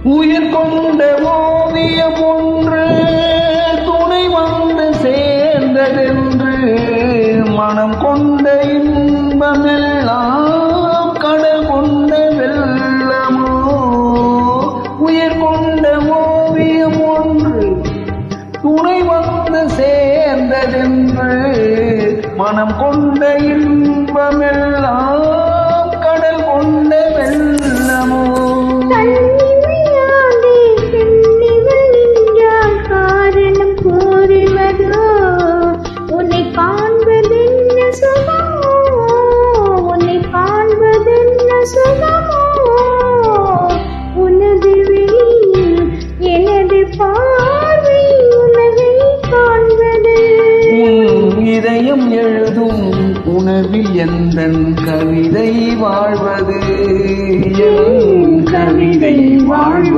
உயிர் கொண்ட ஓவியம் ஒன்று துணை வந்து சேர்ந்ததென்று மனம் கொண்ட இன்பமெல்லாம் கடல் கொண்ட வெள்ளமோ. உயிர் கொண்ட ஓவியம் ஒன்று துணை வந்து சேர்ந்ததென்று மனம் கொண்ட இன்பமெல்லாம் கடல் கொண்ட வெள்ளமோ. இதயம் எழுதும் உணவில் எந்தன் கவிதை வாழ்வது, என் கவிதை வாழ்வது.